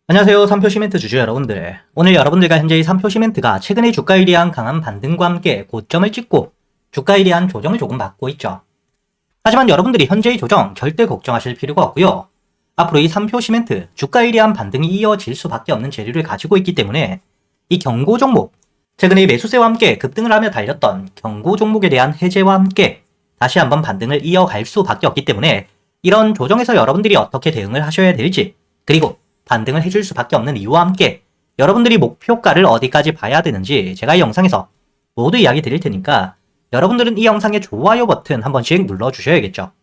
안녕하세요. 삼표 시멘트 주주 여러분들. 오늘 여러분들과 현재의 삼표 시멘트가 최근에 주가에 대한 강한 반등과 함께 고점을 찍고 주가에 대한 조정을 조금 받고 있죠. 하지만 여러분들이 현재의 조정 절대 걱정하실 필요가 없고요. 앞으로 이 삼표 시멘트 주가에 대한 반등이 이어질 수밖에 없는 재료를 가지고 있기 때문에 이 경고 종목, 최근에 매수세와 함께 급등을 하며 달렸던 경고 종목에 대한 해제와 함께 다시 한번 반등을 이어갈 수밖에 없기 때문에 이런 조정에서 여러분들이 어떻게 대응을 하셔야 될지, 그리고 반등을 해줄 수밖에 없는 이유와 함께 여러분들이 목표가를 어디까지 봐야 되는지 제가 이 영상에서 모두 이야기 드릴 테니까 여러분들은 이 영상의 좋아요 버튼 한 번씩 눌러주셔야겠죠.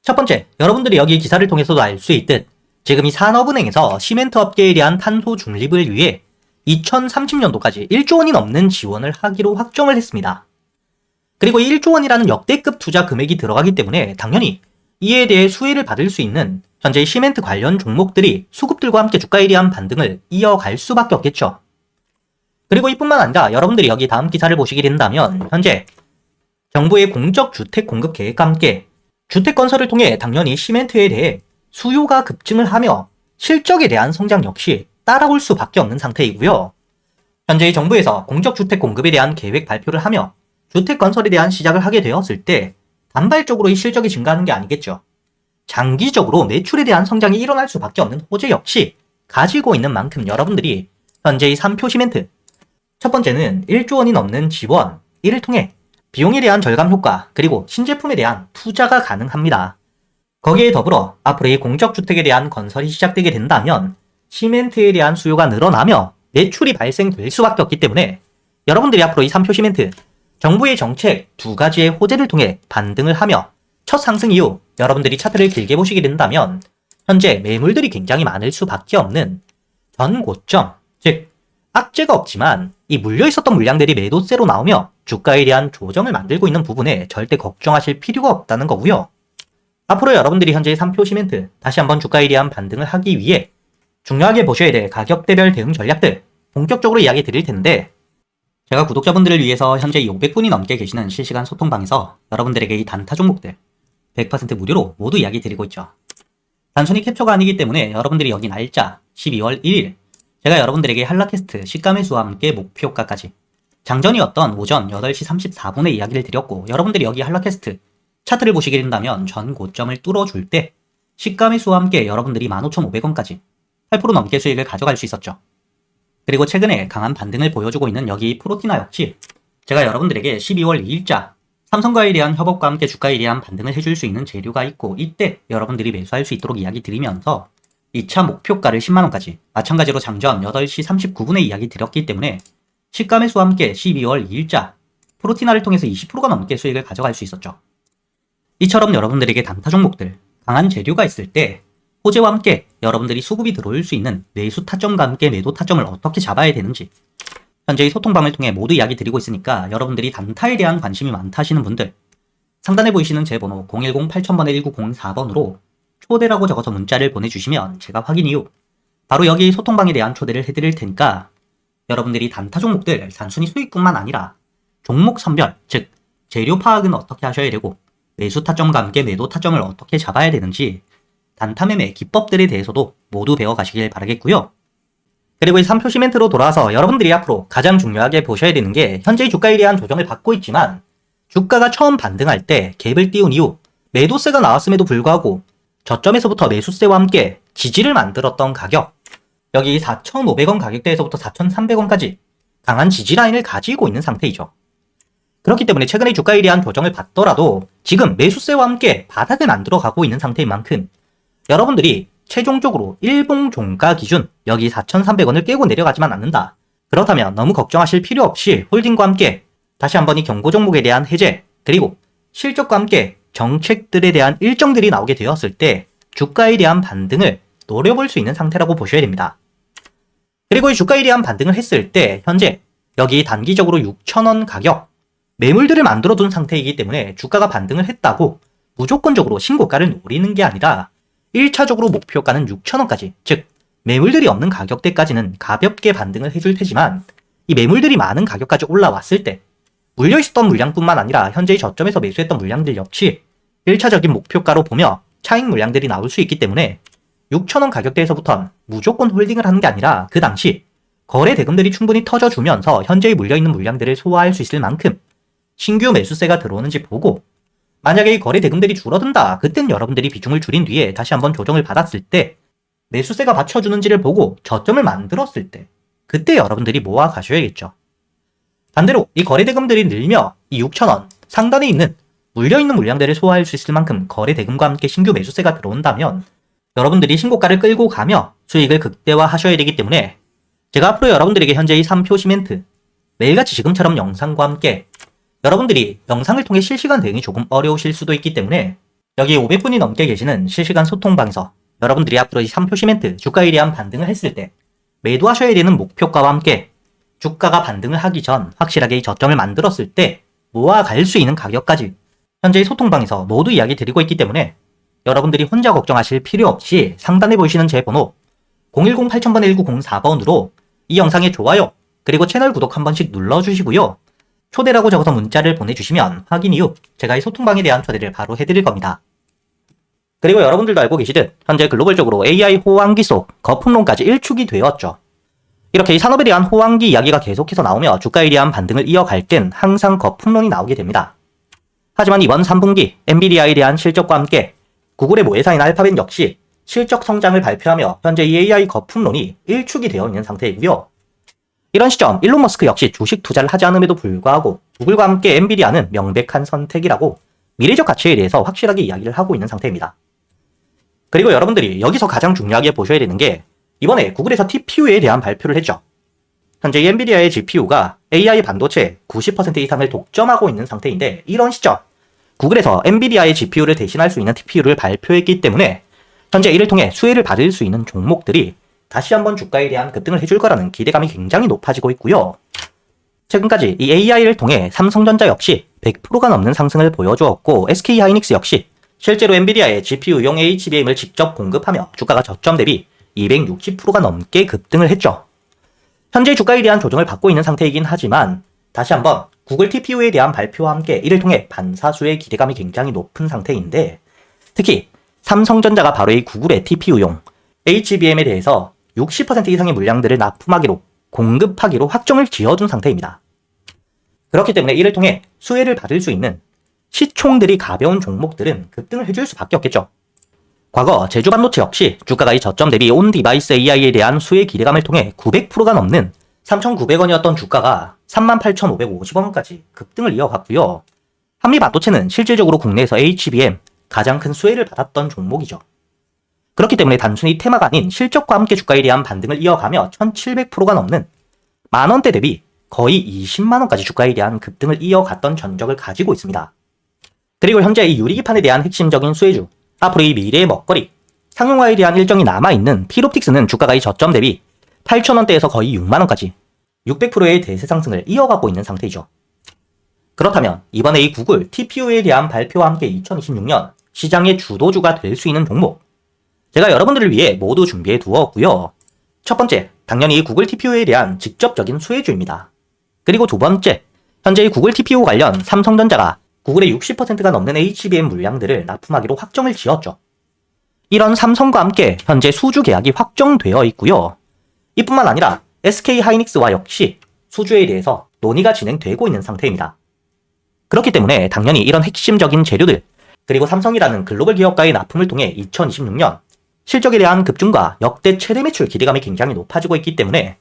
첫 번째, 여러분들이 여기 기사를 통해서도 알 수 있듯 지금 이 산업은행에서 시멘트 업계에 대한 탄소 중립을 위해 2030년도까지 1조 원이 넘는 지원을 하기로 확정을 했습니다. 그리고 1조 원이라는 역대급 투자 금액이 들어가기 때문에 당연히 이에 대해 수혜를 받을 수 있는 현재 시멘트 관련 종목들이 수급들과 함께 주가에 대한 반등을 이어갈 수밖에 없겠죠. 그리고 이뿐만 아니라 여러분들이 여기 다음 기사를 보시게 된다면 현재 정부의 공적 주택 공급 계획과 함께 주택 건설을 통해 당연히 시멘트에 대해 수요가 급증을 하며 실적에 대한 성장 역시 따라올 수밖에 없는 상태이고요. 현재 정부에서 공적 주택 공급에 대한 계획 발표를 하며 주택 건설에 대한 시작을 하게 되었을 때 단발적으로 이 실적이 증가하는 게 아니겠죠. 장기적으로 매출에 대한 성장이 일어날 수밖에 없는 호재 역시 가지고 있는 만큼 여러분들이 현재의 3표 시멘트, 첫 번째는 1조 원이 넘는 지원, 이를 통해 비용에 대한 절감 효과, 그리고 신제품에 대한 투자가 가능합니다. 거기에 더불어 앞으로 이 공적주택에 대한 건설이 시작되게 된다면 시멘트에 대한 수요가 늘어나며 매출이 발생될 수밖에 없기 때문에 여러분들이 앞으로 이 3표 시멘트, 정부의 정책 두 가지의 호재를 통해 반등을 하며 첫 상승 이후 여러분들이 차트를 길게 보시게 된다면 현재 매물들이 굉장히 많을 수밖에 없는 전 고점, 즉 악재가 없지만 이 물려 있었던 물량들이 매도세로 나오며 주가에 대한 조정을 만들고 있는 부분에 절대 걱정하실 필요가 없다는 거고요. 앞으로 여러분들이 현재 3표 시멘트 다시 한번 주가에 대한 반등을 하기 위해 중요하게 보셔야 될 가격대별 대응 전략들 본격적으로 이야기 드릴 텐데, 제가 구독자분들을 위해서 현재 500분이 넘게 계시는 실시간 소통방에서 여러분들에게 이 단타 종목들 100% 무료로 모두 이야기 드리고 있죠. 단순히 캡처가 아니기 때문에 여러분들이 여기 날짜 12월 1일 제가 여러분들에게 한라캐스트 시가매수와 함께 목표가까지 장전이었던 오전 8시 34분에 이야기를 드렸고, 여러분들이 여기 한라캐스트 차트를 보시게 된다면 전 고점을 뚫어줄 때 시가매수와 함께 여러분들이 15,500원까지 8% 넘게 수익을 가져갈 수 있었죠. 그리고 최근에 강한 반등을 보여주고 있는 여기 프로티나 역시 제가 여러분들에게 12월 2일자 삼성과에 대한 협업과 함께 주가에 대한 반등을 해줄 수 있는 재료가 있고, 이때 여러분들이 매수할 수 있도록 이야기 드리면서 2차 목표가를 10만원까지 마찬가지로 장전 8시 39분에 이야기 드렸기 때문에 시가 매수와 함께 12월 2일자 프로티나를 통해서 20%가 넘게 수익을 가져갈 수 있었죠. 이처럼 여러분들에게 단타 종목들, 강한 재료가 있을 때 호재와 함께 여러분들이 수급이 들어올 수 있는 매수 타점과 함께 매도 타점을 어떻게 잡아야 되는지 현재의 소통방을 통해 모두 이야기 드리고 있으니까 여러분들이 단타에 대한 관심이 많다 하시는 분들 상단에 보이시는 제 번호 010-8000번에 1904번으로 초대라고 적어서 문자를 보내주시면 제가 확인 이후 바로 여기 소통방에 대한 초대를 해드릴 테니까 여러분들이 단타 종목들 단순히 수익뿐만 아니라 종목 선별, 즉 재료 파악은 어떻게 하셔야 되고 매수 타점과 함께 매도 타점을 어떻게 잡아야 되는지 단타 매매 기법들에 대해서도 모두 배워가시길 바라겠고요. 그리고 이 3표 시멘트로 돌아와서 여러분들이 앞으로 가장 중요하게 보셔야 되는 게 현재의 주가에 대한 조정을 받고 있지만 주가가 처음 반등할 때 갭을 띄운 이후 매도세가 나왔음에도 불구하고 저점에서부터 매수세와 함께 지지를 만들었던 가격, 여기 4,500원 가격대에서부터 4,300원까지 강한 지지 라인을 가지고 있는 상태이죠. 그렇기 때문에 최근에 주가에 대한 조정을 받더라도 지금 매수세와 함께 바닥을 만들어 가고 있는 상태인 만큼 여러분들이 최종적으로 일봉 종가 기준 여기 4,300원을 깨고 내려가지만 않는다. 그렇다면 너무 걱정하실 필요 없이 홀딩과 함께 다시 한번 이 경고 종목에 대한 해제, 그리고 실적과 함께 정책들에 대한 일정들이 나오게 되었을 때 주가에 대한 반등을 노려볼 수 있는 상태라고 보셔야 됩니다. 그리고 이 주가에 대한 반등을 했을 때 현재 여기 단기적으로 6,000원 가격 매물들을 만들어둔 상태이기 때문에 주가가 반등을 했다고 무조건적으로 신고가를 노리는 게 아니라 1차적으로 목표가는 6,000원까지, 즉 매물들이 없는 가격대까지는 가볍게 반등을 해줄 테지만 이 매물들이 많은 가격까지 올라왔을 때 물려있었던 물량뿐만 아니라 현재의 저점에서 매수했던 물량들 역시 1차적인 목표가로 보며 차익 물량들이 나올 수 있기 때문에 6,000원 가격대에서부턴 무조건 홀딩을 하는 게 아니라 그 당시 거래 대금들이 충분히 터져주면서 현재의 물려있는 물량들을 소화할 수 있을 만큼 신규 매수세가 들어오는지 보고, 만약에 이 거래 대금들이 줄어든다, 그땐 여러분들이 비중을 줄인 뒤에 다시 한번 조정을 받았을 때 매수세가 받쳐주는지를 보고 저점을 만들었을 때 그때 여러분들이 모아 가셔야겠죠. 반대로 이 거래 대금들이 늘며 이 6,000원 상단에 있는 물려있는 물량들을 소화할 수 있을 만큼 거래 대금과 함께 신규 매수세가 들어온다면 여러분들이 신고가를 끌고 가며 수익을 극대화하셔야 되기 때문에, 제가 앞으로 여러분들에게 현재 이 3표 시멘트 매일같이 지금처럼 영상과 함께, 여러분들이 영상을 통해 실시간 대응이 조금 어려우실 수도 있기 때문에 여기 500분이 넘게 계시는 실시간 소통방에서 여러분들이 앞으로 이 3표 시멘트 주가에 대한 반등을 했을 때 매도하셔야 되는 목표가와 함께 주가가 반등을 하기 전 확실하게 이 저점을 만들었을 때 모아갈 수 있는 가격까지 현재 이 소통방에서 모두 이야기 드리고 있기 때문에 여러분들이 혼자 걱정하실 필요 없이 상단에 보이시는 제 번호 010-8000-1904번으로 이 영상에 좋아요 그리고 채널 구독 한 번씩 눌러주시고요. 초대라고 적어서 문자를 보내주시면 확인 이후 제가 이 소통방에 대한 초대를 바로 해드릴 겁니다. 그리고 여러분들도 알고 계시듯 현재 글로벌적으로 AI 호황기 속 거품론까지 일축이 되었죠. 이렇게 이 산업에 대한 호황기 이야기가 계속해서 나오며 주가에 대한 반등을 이어갈 땐 항상 거품론이 나오게 됩니다. 하지만 이번 3분기 엔비디아에 대한 실적과 함께 구글의 모회사인 알파벳 역시 실적 성장을 발표하며 현재 이 AI 거품론이 일축이 되어 있는 상태이고요. 이런 시점 일론 머스크 역시 주식 투자를 하지 않음에도 불구하고 구글과 함께 엔비디아는 명백한 선택이라고 미래적 가치에 대해서 확실하게 이야기를 하고 있는 상태입니다. 그리고 여러분들이 여기서 가장 중요하게 보셔야 되는 게, 이번에 구글에서 TPU에 대한 발표를 했죠. 현재 이 엔비디아의 GPU가 AI 반도체 90% 이상을 독점하고 있는 상태인데, 이런 시점 구글에서 엔비디아의 GPU를 대신할 수 있는 TPU를 발표했기 때문에 현재 이를 통해 수혜를 받을 수 있는 종목들이 다시 한번 주가에 대한 급등을 해줄 거라는 기대감이 굉장히 높아지고 있고요. 최근까지 이 AI를 통해 삼성전자 역시 100%가 넘는 상승을 보여주었고, SK하이닉스 역시 실제로 엔비디아의 GPU용 HBM을 직접 공급하며 주가가 저점 대비 260%가 넘게 급등을 했죠. 현재 주가에 대한 조정을 받고 있는 상태이긴 하지만 다시 한번 구글 TPU에 대한 발표와 함께 이를 통해 반사수의 기대감이 굉장히 높은 상태인데, 특히 삼성전자가 바로 이 구글의 TPU용 HBM에 대해서 60% 이상의 물량들을 납품하기로 공급하기로 확정을 지어준 상태입니다. 그렇기 때문에 이를 통해 수혜를 받을 수 있는 시총들이 가벼운 종목들은 급등을 해줄 수밖에 없겠죠. 과거 제주반도체 역시 주가가 이 저점 대비 온 디바이스 AI에 대한 수혜 기대감을 통해 900%가 넘는 3,900원이었던 주가가 38,550원까지 급등을 이어갔고요. 한미반도체는 실질적으로 국내에서 HBM 가장 큰 수혜를 받았던 종목이죠. 그렇기 때문에 단순히 테마가 아닌 실적과 함께 주가에 대한 반등을 이어가며 1,700%가 넘는 만원대 대비 거의 20만원까지 주가에 대한 급등을 이어갔던 전적을 가지고 있습니다. 그리고 현재 이 유리기판에 대한 핵심적인 수혜주, 앞으로 이 미래의 먹거리, 상용화에 대한 일정이 남아있는 필옵틱스는 주가가 이 저점 대비 8,000원대에서 거의 6만원까지 600%의 대세 상승을 이어가고 있는 상태이죠. 그렇다면 이번에 이 구글 TPU에 대한 발표와 함께 2026년 시장의 주도주가 될 수 있는 종목, 제가 여러분들을 위해 모두 준비해 두었고요. 첫 번째, 당연히 이 구글 TPU에 대한 직접적인 수혜주입니다. 그리고 두 번째, 현재 이 구글 TPU 관련 삼성전자가 구글의 60%가 넘는 HBM 물량들을 납품하기로 확정을 지었죠. 이런 삼성과 함께 현재 수주 계약이 확정되어 있고요. 이뿐만 아니라 SK하이닉스와 역시 수주에 대해서 논의가 진행되고 있는 상태입니다. 그렇기 때문에 당연히 이런 핵심적인 재료들, 그리고 삼성이라는 글로벌 기업과의 납품을 통해 2026년 실적에 대한 급증과 역대 최대 매출 기대감이 굉장히 높아지고 있기 때문에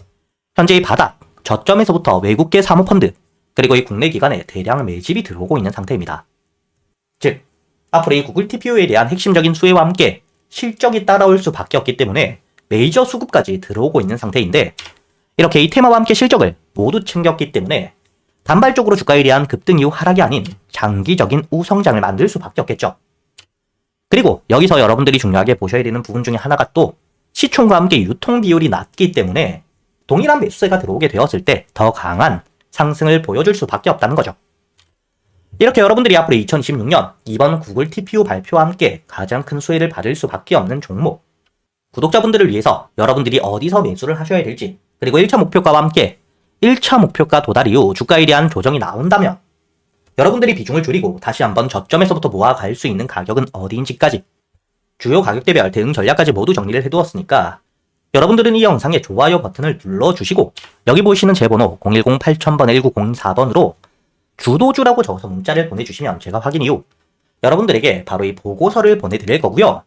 현재 이 바닥, 저점에서부터 외국계 사모펀드, 그리고 이 국내 기관에 대량 매집이 들어오고 있는 상태입니다. 즉, 앞으로 이 구글 TPU에 대한 핵심적인 수혜와 함께 실적이 따라올 수밖에 없기 때문에 메이저 수급까지 들어오고 있는 상태인데, 이렇게 이 테마와 함께 실적을 모두 챙겼기 때문에 단발적으로 주가에 대한 급등 이후 하락이 아닌 장기적인 우성장을 만들 수밖에 없겠죠. 그리고 여기서 여러분들이 중요하게 보셔야 되는 부분 중에 하나가 또 시총과 함께 유통 비율이 낮기 때문에 동일한 매수세가 들어오게 되었을 때 더 강한 상승을 보여줄 수밖에 없다는 거죠. 이렇게 여러분들이 앞으로 2026년 이번 구글 TPU 발표와 함께 가장 큰 수혜를 받을 수밖에 없는 종목, 구독자분들을 위해서 여러분들이 어디서 매수를 하셔야 될지, 그리고 1차 목표가와 함께 1차 목표가 도달 이후 주가에 대한 조정이 나온다면 여러분들이 비중을 줄이고 다시 한번 저점에서부터 모아갈 수 있는 가격은 어디인지까지 주요 가격 대비할 대응 전략까지 모두 정리를 해두었으니까 여러분들은 이 영상에 좋아요 버튼을 눌러주시고 여기 보이시는 제 번호 010-8000번 1904번으로 주도주라고 적어서 문자를 보내주시면 제가 확인 이후 여러분들에게 바로 이 보고서를 보내드릴 거고요.